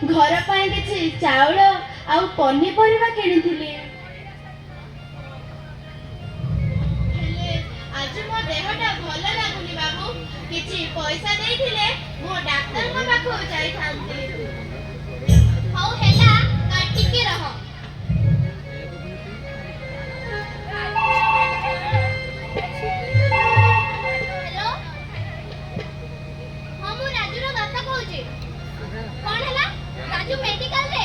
घर पाए किछि चाउल आउ पनीपरिबा किनिथिली। हेले आज मो देहटा भल लागुनी बाबू, किछि पैसा देइथिले मो डाक्टर को पाखो जाई थांती। हौ हेला काटिके रह। हेलो हां मो राजू रो बापा कहूची। कोन हला राजू मेडिकल रे।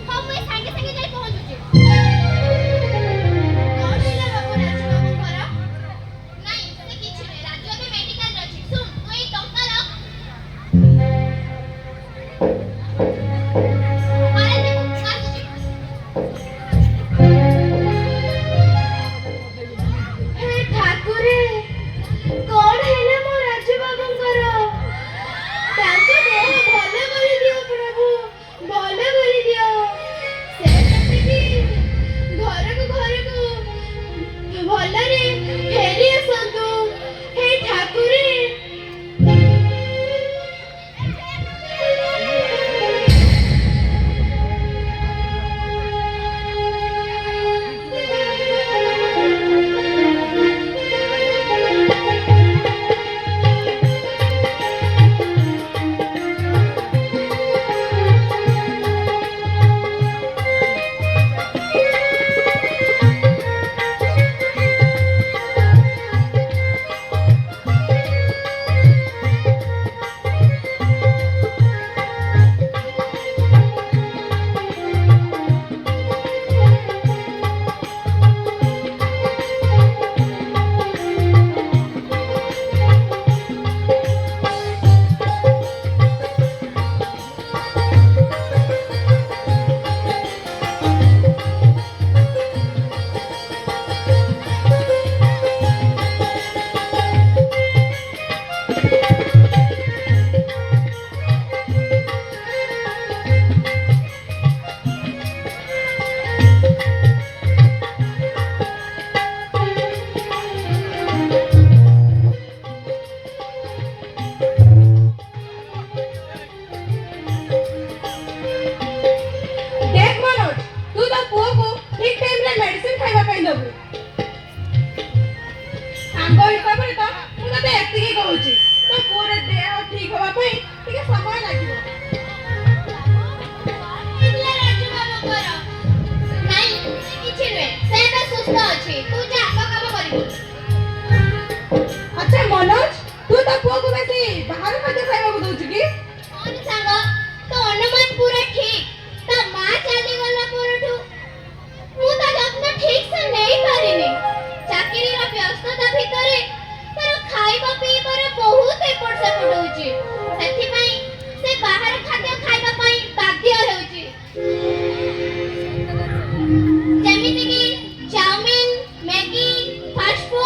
हां मैं संगे संगे जाई पहुंचुची। कोन हला बाबू राजू बाबू घर? नहीं से किछि नै, राजू अबे मेडिकल रे अछि। सुन तू ए टंका रख। अरे देखो आसुची। हे ठाकुरे कोन हेले मो राजू बाबूंकर? ताको देह भल करि दियो प्रभु, भल करि दियो। से कति घरको भलरे फेरी आसंतु। हे ठाकुरे जेमिति कि चाउमिन, मैगी, फास्ट फूड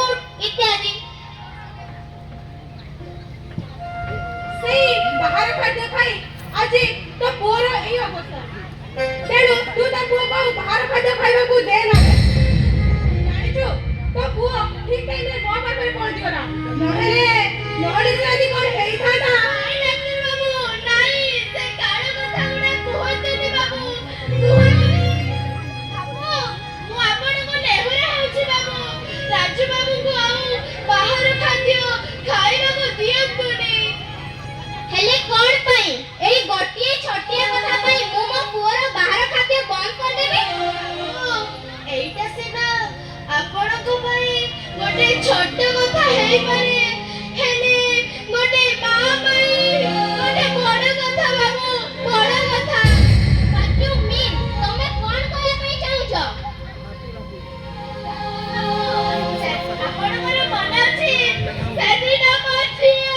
ପାରେ ହେଲେ ଗୋଟେ ମା ପାଇଁ ଗୋଟେ ବଡ଼ କଥା ବାବୁ, ବଡ଼ କଥା। What you mean? ତମେ କଣ କହିବା ପାଇଁ ଚାହୁଁଛ? ଆପଣଙ୍କର ମନେ ଅଛି ସେଦିନ ମୋ ଝିଅ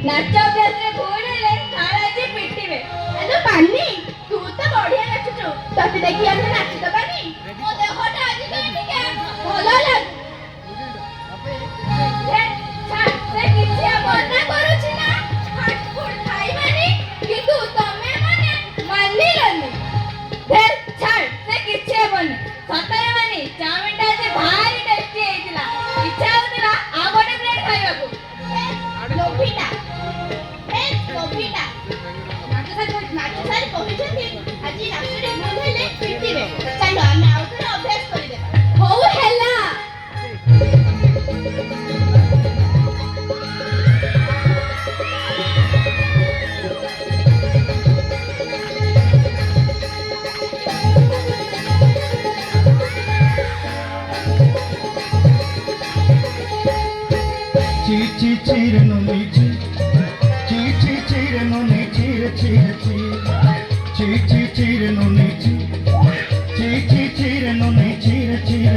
नाच अभ्यास घोड़े कालाजी पिटिबे एनो पानी तू तो बढ़िया नाचुचु तते देखि हम नाच दबानी मो देहटा आज कहीं टिके भलो लाग हे छाड़ से किछिया मना करूछि ना फास्ट फूड खाइबानी किंतु तमे माने मानिलनी हे छाड़ से किछिया बने सतरे माने चाउमिनटा जे भारी टेस्टी हेतिला इच्छा होतिला आ गोटे प्लेट खाइबाकू लोभिटा नाच କହିଛନ୍ତି ଆଜି ନାଚରେ ଭୁଲ ହେଲେ ପିଟିବେ ଚାଲ ଆମେ ଆଉ ଥରେ ଅଭ୍ୟାସ କରିଦେବା ହଉ ହେଲା ची चीर नो नीचे ची चीर नो नीचे चीर ची चीर नो नीचे चीर नो नीचे चीर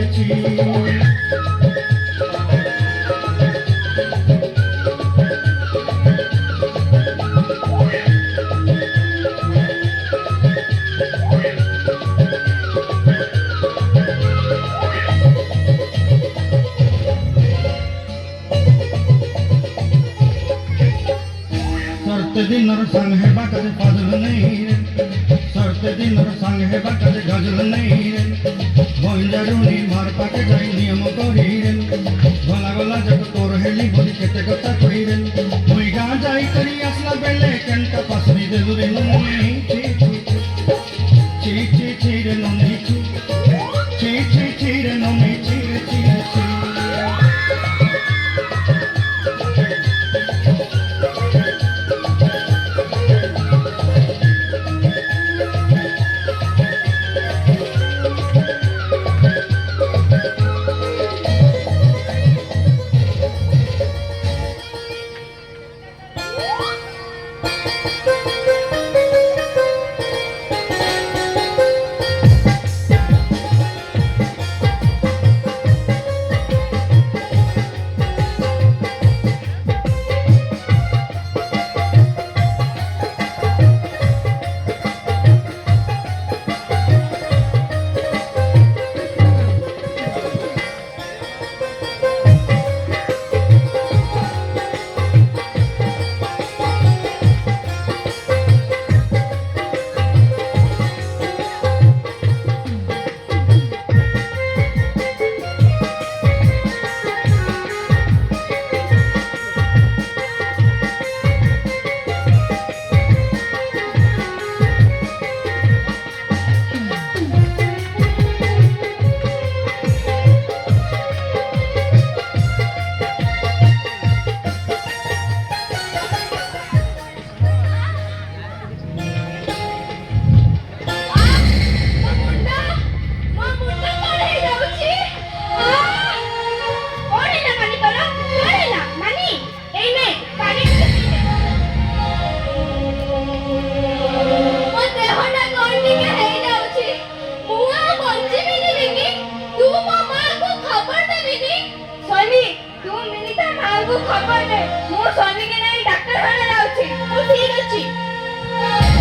सरते दिन और संग है बाकद पाजल नहीं रे सरते दिन और संग है बाकद गजल नहीं रे बंजारुनी मार पाके जाई नियम करी रे भला भला जब तोर हेली बोली केते कथा कही रे मुई गा जाई करी असला बेले केंटा पासरी देलु रे ननी ची रे ननी ची रे ननी ची ବାପାଙ୍କୁ ଖବର ଦେ ମୁଁ ସ୍ୱାମୀକି ନେଇ ଡାକ୍ତରଖାନା ଯାଉଛି। ହଉ ଠିକ ଅଛି।